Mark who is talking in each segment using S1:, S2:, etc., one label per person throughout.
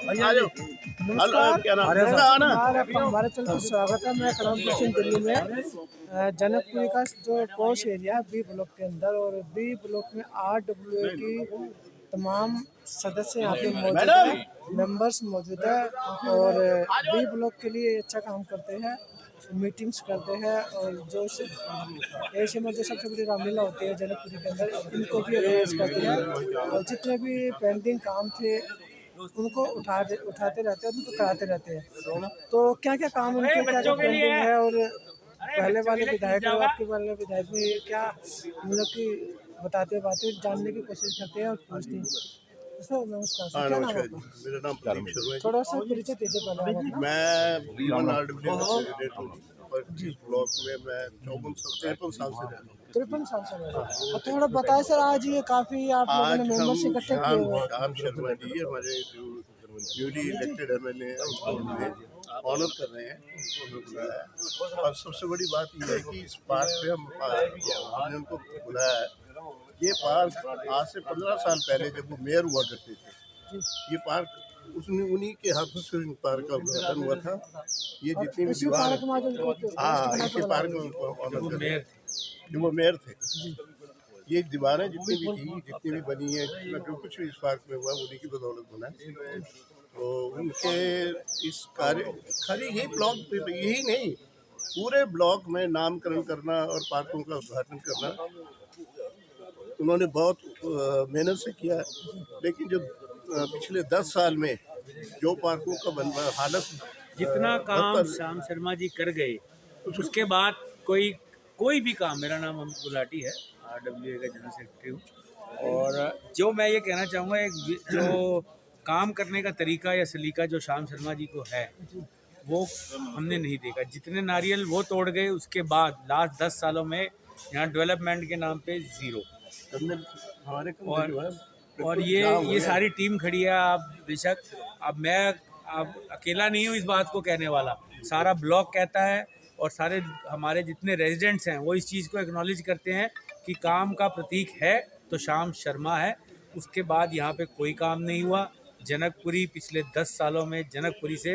S1: नमस्कार, हमारे चैनल पर स्वागत है। मैं कानपुर से दिल्ली में जनकपुरी का जो पॉश एरिया बी ब्लॉक के अंदर, और बी ब्लॉक में RWA की तमाम सदस्य यहाँ पे मौजूद है, मेंबर्स मौजूद है, और बी ब्लॉक के लिए अच्छा काम करते हैं, मीटिंग्स करते हैं, और जो एशिया में जो सबसे बड़ी रामलीला होती है जनकपुरी के अंदर, इनको भी ऑर्गेनाइज करते हैं, और जितने भी पेंडिंग काम थे उनको उठाते रहते हैं, उनको कराते रहते हैं। तो क्या क्या काम उनके क्या क्या पेंडिंग है, और पहले वाले विधायक और आपके वाले विधायक में क्या मतलब कि बताते जानने की कोशिश करते हैं और पूछते हैं। सर नमस्कार, सर क्या नाम है आपका?
S2: मेरा नाम प्रदीप शर्मा है।
S1: थोड़ा सा परिचय दीजिए पहले आप।
S2: मैं B1RWA पर जिस ब्लॉक में मैं 53 साल से रह रहा हूँ।
S1: 53 साल से रह रहे हैं। तो थोड़ा बताएं सर, आज ये काफ़ी आप लोगों ने मेंबर्स इकट्ठे किए हुए हैं।
S2: श्याम शर्मा जी हमारे जो न्यूली इलेक्टेड MLA हैं उनको हमने ऑनर कर रहे हैं, उनको बुलाया है। और सबसे बड़ी बात यह है कि इस पार्क पे हमने उनको बुलाया है। ये पार्क आज से 15 साल पहले जब वो मेयर हुआ करते थे, ये पार्क उन्हीं के हाथों से इन पार्क का उद्घाटन हुआ था। ये जितनी भी दीवार इसी पार्क में उनको ऑनर कर रहे हैं, जो वो मेयर थे। ये दीवारें जितनी भी थी, जितनी भी बनी है, जो कुछ भी इस पार्क में हुआ उन्हीं की बदौलत बना है। तो उनके इस कार्य खाली यही ब्लॉक पे यही नहीं, पूरे ब्लॉक में नामकरण करना और पार्कों का उद्घाटन करना उन्होंने बहुत मेहनत से किया है। लेकिन जो पिछले 10 साल में जो पार्कों का हालत
S3: जितना काम श्याम शर्मा जी कर गए, उसके बाद कोई भी काम, मेरा नाम अमित गुलाटी है, RWA का जनरल सेक्रेटरी हूँ, और जो मैं ये कहना चाहूँगा, एक जो काम करने का तरीका या सलीका जो श्याम शर्मा जी को है, वो हमने नहीं देखा। जितने नारियल वो तोड़ गए, उसके बाद लास्ट 10 सालों में यहाँ डेवलपमेंट के नाम पे ज़ीरो। और ये सारी टीम खड़ी है। आप बेशक, अब मैं अकेला नहीं हूँ इस बात को कहने वाला, सारा ब्लॉक कहता है, और सारे हमारे जितने रेजिडेंट्स हैं वो इस चीज़ को एक्नॉलेज करते हैं कि काम का प्रतीक है तो श्याम शर्मा है। उसके बाद यहाँ पे कोई काम नहीं हुआ। जनकपुरी पिछले 10 सालों में जनकपुरी से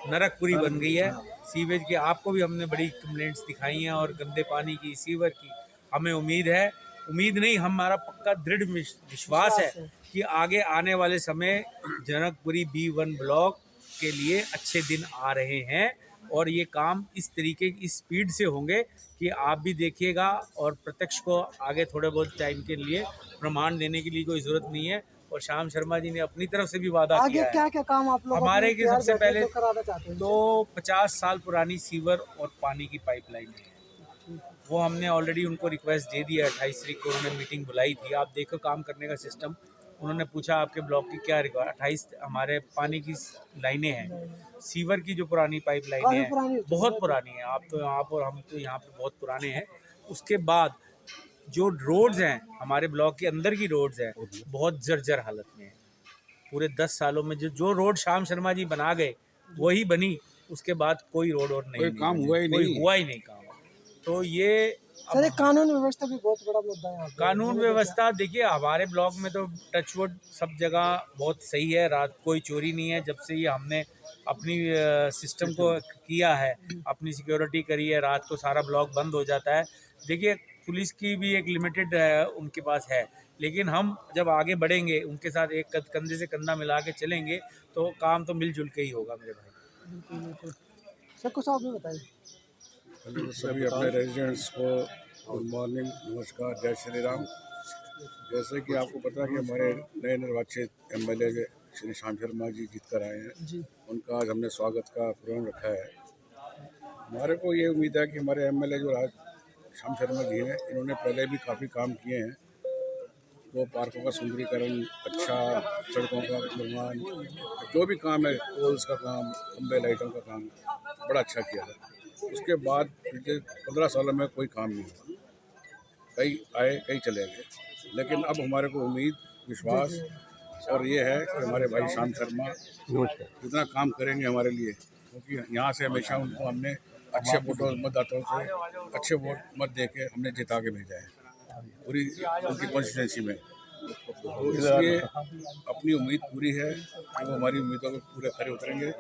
S3: नरकपुरी बन गई है। सीवेज की आपको भी हमने बड़ी कंप्लेंट्स दिखाई हैं, और गंदे पानी की, सीवर की। हमें उम्मीद नहीं, हमारा पक्का दृढ़ विश्वास है कि आगे आने वाले समय जनकपुरी B1 ब्लॉक के लिए अच्छे दिन आ रहे हैं, और ये काम इस तरीके की स्पीड से होंगे कि आप भी देखिएगा। और प्रत्यक्ष को आगे थोड़े बहुत टाइम के लिए प्रमाण देने के लिए कोई ज़रूरत नहीं है, और श्याम शर्मा जी ने अपनी तरफ से भी वादा किया है।
S1: क्या काम आप लोग
S3: हमारे की सबसे पहले
S1: कराना चाहते हैं?
S3: तो 50 साल पुरानी सीवर और पानी की पाइपलाइन है, वो हमने ऑलरेडी उनको रिक्वेस्ट दे दिया। 28 तारीख को उन्होंने मीटिंग बुलाई थी। आप देखो काम करने का सिस्टम। उन्होंने पूछा आपके ब्लॉक की क्या रिक्वायर। 28 हमारे पानी की लाइनें हैं, सीवर की जो पुरानी पाइप लाइनें हैं बहुत पुरानी है। आप तो यहाँ पर, हम तो यहाँ पे बहुत पुराने हैं। उसके बाद जो रोड्स हैं, हमारे ब्लॉक के अंदर की रोड्स हैं, बहुत जर्जर हालत में है। पूरे 10 सालों में जो रोड श्याम शर्मा जी बना गए वही बनी, उसके बाद कोई रोड और नहीं,
S4: काम हुआ ही नहीं
S3: काम। तो ये
S1: सर, कानून व्यवस्था भी बहुत बड़ा मुद्दा है।
S3: कानून व्यवस्था देखिए, हमारे ब्लॉक में तो टचवुड सब जगह बहुत सही है। रात कोई चोरी नहीं है। जब से ये हमने अपनी सिस्टम को किया है, अपनी सिक्योरिटी करी है, रात को सारा ब्लॉक बंद हो जाता है। देखिए, पुलिस की भी एक लिमिटेड उनके पास है, लेकिन हम जब आगे बढ़ेंगे, उनके साथ एक कंधे से कंधा मिला के चलेंगे, तो काम तो मिलजुल के ही होगा मेरे भाई।
S1: सर कुछ आप भी बताइए।
S4: सभी अपने रेजिडेंट्स को गुड मॉर्निंग, नमस्कार, जय श्री राम। जैसे कि आपको पता है कि हमारे नए निर्वाचित MLA श्री श्याम शर्मा जी जीत कर आए हैं, उनका आज हमने स्वागत का प्रोग्राम रखा है। हमारे को ये उम्मीद है कि हमारे MLA जो आज श्याम शर्मा जी हैं, इन्होंने पहले भी काफ़ी काम किए हैं। वो पार्कों का सुंदरीकरण, अच्छा सड़कों का निर्माण, जो भी काम है, पोल्स का काम, खंबे लाइटों का काम बड़ा अच्छा किया है। उसके बाद पिछले 15 सालों में कोई काम नहीं हुआ। कई आए, कई चले गए, लेकिन अब हमारे को उम्मीद, विश्वास और ये है कि हमारे भाई श्याम शर्मा जितना काम करेंगे हमारे लिए, क्योंकि यहाँ से हमेशा उनको हमने अच्छे वोटों मतदाताओं से अच्छे वोट मत दे के हमने जिता के भेजा है पूरी उनकी कॉन्स्टिट्यूंसी में। तो इसलिए अपनी उम्मीद पूरी है कि वो हमारी उम्मीदों में पूरे खरे उतरेंगे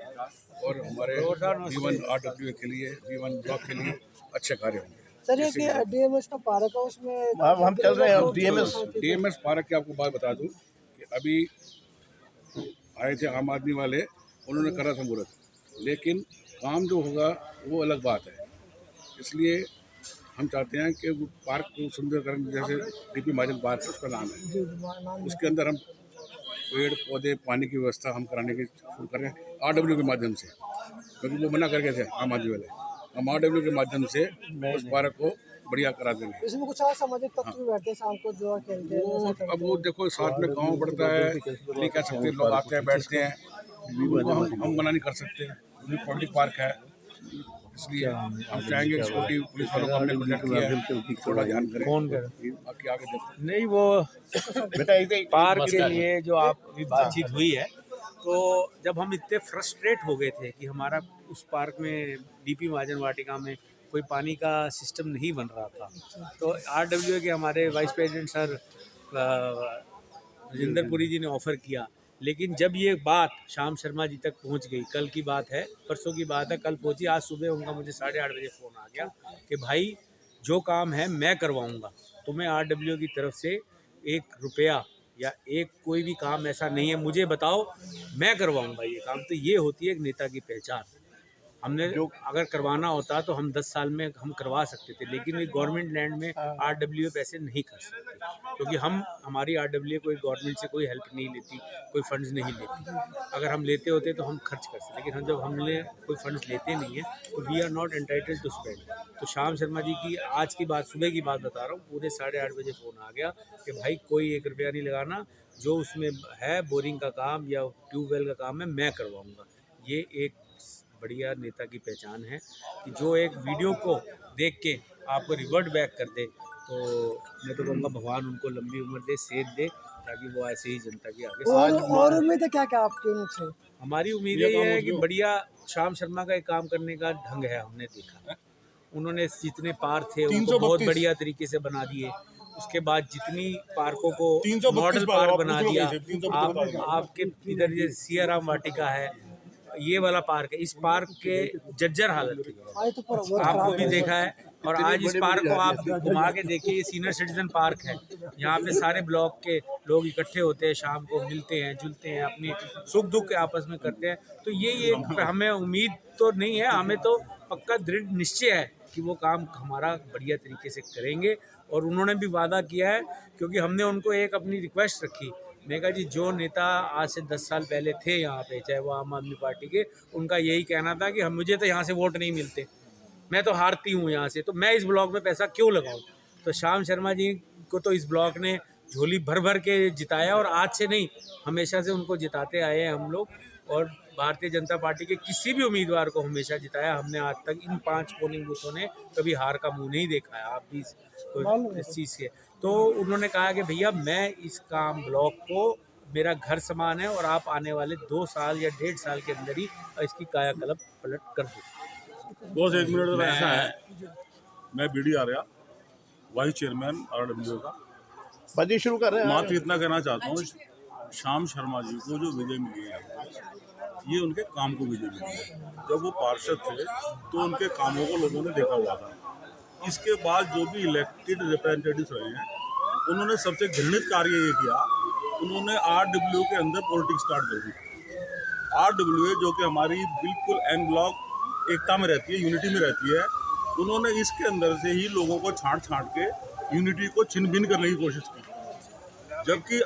S4: और हमारे V1 RWA के लिए, V1 ब्लॉक के लिए अच्छे कार्य होंगे।
S1: सर ये कि DMS का पार्क है उसमें
S2: अब हम चल रहे हैं
S4: DMS पार्क की आपको बात बता दूं कि अभी आए थे आम आदमी वाले, उन्होंने करा था मुहूर्त, लेकिन काम जो होगा वो अलग बात है। इसलिए हम चाहते हैं कि वो पार्क को सुंदरकरण, जैसे DP महाजन पार्क है उसका नाम है, उसके अंदर हम पेड़ पौधे पानी की व्यवस्था हम कराने की शुरू कर रहे हैं RW के माध्यम से, क्योंकि वो मना करके थे आम आदमी वाले। हम RW के माध्यम से उस पार्क को बढ़िया करा देंगे।
S1: इसमें कुछ और सामाजिक तत्व भी बैठते हैं शाम को जो खेलते हैं।
S4: अब वो देखो साथ में गाँव बढ़ता है, नहीं कह सकते, लोग आते हैं बैठते हैं, उनको हम मना नहीं कर सकते, पब्लिक पार्क है। इसलिए हम चाहेंगे कि छोटी पुलिस वालों को हमने प्रोजेक्ट किया है, थोड़ा ध्यान करें। बाकी आगे देखो।
S3: नहीं, वो पार्क के लिए जो आप अभी बातचीत हुई है, तो जब हम इतने फ्रस्ट्रेट हो गए थे कि हमारा उस पार्क में DP महाजन वाटिका में कोई पानी का सिस्टम नहीं बन रहा था, तो RWA के हमारे vice president sir Rajendra Puri ji ने ऑफ़र किया। लेकिन जब ये बात श्याम शर्मा जी तक पहुंच गई, कल की बात है, परसों की बात है, कल पहुंची, आज सुबह उनका मुझे 8:30 बजे फ़ोन आ गया कि भाई जो काम है मैं करवाऊंगा, तुम्हें RWA की तरफ से 1 रुपया या एक कोई भी काम ऐसा नहीं है, मुझे बताओ, मैं करवाऊंगा ये काम। तो ये होती है एक नेता की पहचान। हमने जो अगर करवाना होता तो हम 10 साल में हम करवा सकते थे, लेकिन ये गवर्नमेंट लैंड में RWA पैसे नहीं कर सकते, क्योंकि हमारी RWA कोई गवर्नमेंट से कोई हेल्प नहीं लेती, कोई फंड्स नहीं लेती। अगर हम लेते होते तो हम खर्च कर सकते, लेकिन हम जब हमने कोई फंड्स लेते नहीं है तो we are not entitled to spend. तो श्याम शर्मा जी की आज की बात, सुबह की बात बता रहा हूँ, पूरे 8:30 बजे फ़ोन आ गया कि भाई कोई 1 रुपया नहीं लगाना, जो उसमें है बोरिंग का काम या ट्यूबवेल का काम है मैं करवाऊँगा। ये एक बढ़िया नेता की पहचान है कि जो एक वीडियो को देख के आपको रिवर्ट बैक कर दे। तो मैं तो कहूँगा भगवान उनको लंबी उम्र दे, सेहत दे, ताकि वो ऐसे ही जनता की आगे।
S1: और उम्मीद है क्या क्या आपकी उनसे?
S3: हमारी उम्मीद ये है कि बढ़िया श्याम शर्मा का एक काम करने का ढंग है, हमने देखा। उन्होंने जितने पार्क थे उनको बहुत बढ़िया तरीके से बना दिए। उसके बाद जितनी पार्कों को मॉडल पार्क बना दिया। आपके इधर ये सिया राम वाटिका है, ये वाला पार्क है, इस पार्क के जर्जर हालत थी, आपको भी देखा है। और आज इस पार्क को आप घुमा के देखिए, ये सीनियर सिटीजन पार्क है, यहाँ पे सारे ब्लॉक के लोग इकट्ठे होते हैं, शाम को मिलते हैं, जुलते हैं, अपनी सुख दुख के आपस में करते हैं। तो ये हमें उम्मीद तो नहीं है, हमें तो पक्का दृढ़ निश्चय है कि वो काम हमारा बढ़िया तरीके से करेंगे। और उन्होंने भी वादा किया है, क्योंकि हमने उनको एक अपनी रिक्वेस्ट रखी, मैं कहा जी जो नेता आज से 10 साल पहले थे यहाँ पे, चाहे वो आम आदमी पार्टी के, उनका यही कहना था कि मुझे तो यहाँ से वोट नहीं मिलते, मैं तो हारती हूँ यहाँ से, तो मैं इस ब्लॉक में पैसा क्यों लगाऊँ। तो श्याम शर्मा जी को तो इस ब्लॉक ने झोली भर भर के जिताया, और आज से नहीं, हमेशा से उनको जिताते आए हैं हम लोग। और भारतीय जनता पार्टी के किसी भी उम्मीदवार को हमेशा जिताया हमने। आज तक इन 5 पोलिंग बूथों ने कभी हार का मुंह नहीं देखा है, आप भी इस चीज़ से। तो उन्होंने कहा कि भैया मैं इस काम ब्लॉक को मेरा घर समान है, और आप आने वाले 2 साल या 1.5 साल के अंदर ही इसकी कायाकल्प पलट कर दो।
S5: बस 1 मिनट तो ऐसा है, मैं BD Arya, vice chairman RWA का,
S2: बाजी शुरू कर रहे हैं।
S5: मात्र इतना कहना चाहता हूँ, श्याम शर्मा जी को जो विजय मिली है, ये उनके काम को विजय मिली है। जब वो पार्षद थे तो उनके कामों को लोगों ने देखा हुआ था। इसके बाद जो भी इलेक्टेड रिप्रेजेंटेटिव्स रहे हैं, उन्होंने सबसे घृणित कार्य ये किया, उन्होंने RWA के अंदर पॉलिटिक्स स्टार्ट कर दी। RWA जो कि हमारी बिल्कुल एन ब्लॉक एकता में रहती है, यूनिटी में रहती है, उन्होंने इसके अंदर से ही लोगों को छांट के यूनिटी को छिन भिन करने की कोशिश की। जबकि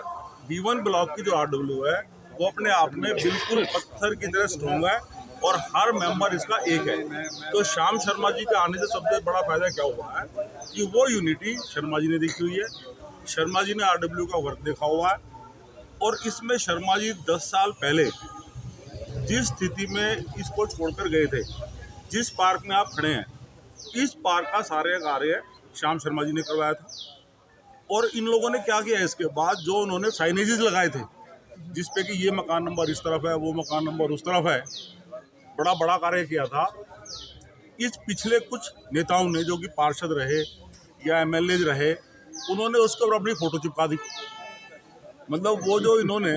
S5: B1 ब्लॉक की जो RWA है वो अपने आप में बिल्कुल पत्थर की तरह स्ट्रॉन्ग है, और हर मेंबर इसका एक है। तो श्याम शर्मा जी के आने से सबसे बड़ा फायदा क्या हुआ है कि वो यूनिटी शर्मा जी ने देखी हुई है, शर्मा जी ने RWA का वर्क देखा हुआ है। और इसमें शर्मा जी 10 साल पहले जिस स्थिति में इसको छोड़कर गए थे, जिस पार्क में आप खड़े हैं, इस पार्क का सारे कार्य श्याम शर्मा जी ने करवाया था। और इन लोगों ने क्या किया, इसके बाद जो उन्होंने साइनेजेस लगाए थे जिस पे कि ये मकान नंबर इस तरफ है, वो मकान नंबर उस तरफ है, बड़ा कार्य किया था। इस पिछले कुछ नेताओं ने जो कि पार्षद रहे या MLA रहे, उन्होंने उसके ऊपर अपनी फ़ोटो चिपका दी। मतलब वो जो इन्होंने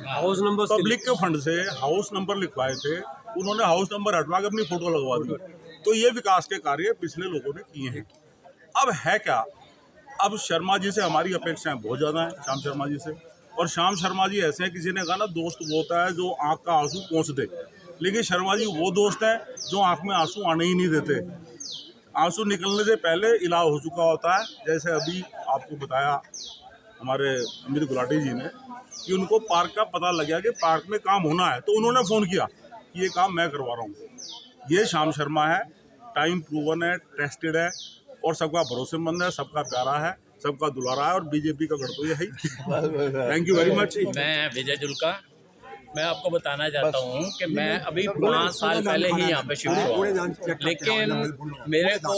S5: हाउस नंबर पब्लिक के फंड से हाउस नंबर लिखवाए थे, उन्होंने हाउस नंबर हटवा के अपनी फोटो लगवा दी। तो ये विकास के कार्य पिछले लोगों ने किए हैं। अब है क्या, अब शर्मा जी से हमारी अपेक्षाएं बहुत ज़्यादा हैं, श्याम शर्मा जी से। और श्याम शर्मा जी ऐसे हैं, किसी ने कहा ना दोस्त वो होता है जो आँख का आंसू पोंछ दे, लेकिन शर्मा जी वो दोस्त हैं जो आँख में आंसू आने ही नहीं देते। आंसू निकलने से पहले इलाज हो चुका होता है। जैसे अभी आपको बताया हमारे अमित गुलाटी जी ने कि उनको पार्क का पता लग गया कि पार्क में काम होना है, तो उन्होंने फ़ोन किया कि ये काम मैं करवा रहा हूँ। ये श्याम शर्मा है, टाइम प्रूवन है, टेस्टेड है और सबका भरोसेमंद है, सबका प्यारा है, सबका दुलारा है और बीजेपी का गढ़ तो यही। Thank you very much.
S6: मैं विजय जुल्का, मैं आपको बताना चाहता हूँ कि मैं अभी 5 साल पहले ही यहाँ पे शिफ्ट हुआ, लेकिन मेरे को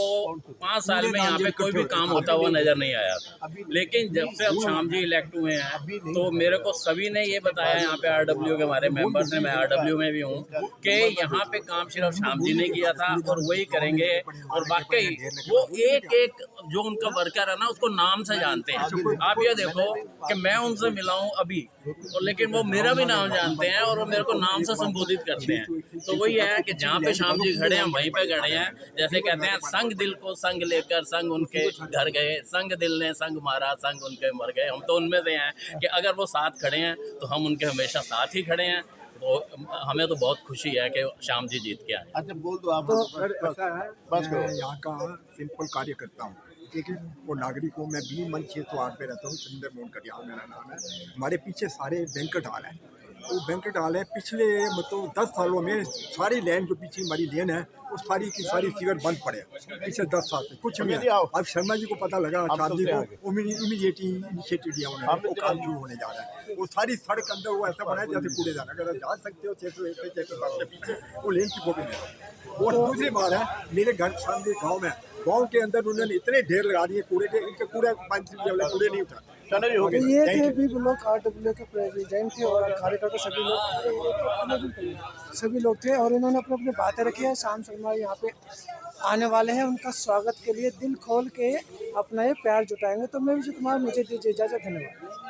S6: 5 साल में यहाँ पे कोई भी काम होता हुआ नज़र नहीं आया था। लेकिन जब से अब श्याम जी इलेक्ट हुए हैं तो मेरे को सभी ने ये बताया, यहाँ पे RW के हमारे मेंबर्स हैं, मैं RW में भी हूँ, कि यहाँ पे काम सिर्फ श्याम जी ने किया था और वही करेंगे। और वाकई वो एक एक जो उनका वर्कर है ना उसको नाम से जानते हैं। आप ये देखो कि मैं उनसे मिला हूँ अभी, और लेकिन वो मेरा भी नाम जानते हैं और वो मेरे को नाम से संबोधित करते हैं। तो वही है कि जहाँ पे श्याम जी खड़े हैं वहीं पे खड़े हैं। जैसे कहते हैं संग दिल को संग लेकर संग उनके घर गए, संग दिल ने संग मारा, संग उनके मर गए। हम तो उनमें से हैं कि अगर वो साथ खड़े हैं तो हम उनके हमेशा साथ ही खड़े हैं। तो हमें तो बहुत खुशी है कि श्याम जी जीत के आए।
S2: अच्छा बोल दो आप।
S7: ऐसा है, मैं यहाँ का सिंपल कार्य करता हूँ, लेकिन वो नागरिकों में भी मन 608 पे रहता हूँ। सुंदर मोहन कटियाल मेरा नाम है। हमारे पीछे सारे बैंकेट हॉल है। वो बैंकेट हॉल है, पिछले मतलब 10 सालों में सारी लेन जो पीछे हमारी लेन है वो सारी की सारी सीवर बंद पड़े पिछले 10 साल से कुछ नहीं है। अब शर्मा जी को पता लगा, शाम जी को इमीडिएट इनिशिएटिव लिया उन्होंने, वो काम शुरू होने जा रहा है। वो सारी सड़क अंदर वो ऐसा बना है जैसे कूड़ेदान, अगर जा सकते हो 600 पीछे वो लेन की फोटो ले। और दूसरी बात है, मेरे घर सामने गाँव के अंदर उन्होंने इतने ढेर लगा दिए कूड़े के, इनके कूड़े 5 कूड़े नहीं उठा।
S1: तो ये थे बी ब्लॉक RW के प्रेसिडेंट थे और कार्यकर्ता सभी लोग थे और इन्होंने अपने अपने बातें रखी है। श्याम शर्मा यहाँ पे आने वाले हैं, उनका स्वागत के लिए दिल खोल के अपना ये प्यार जुटाएंगे। तो मैं विजय कुमार, मुझे दीजिए इजाज़त, धन्यवाद।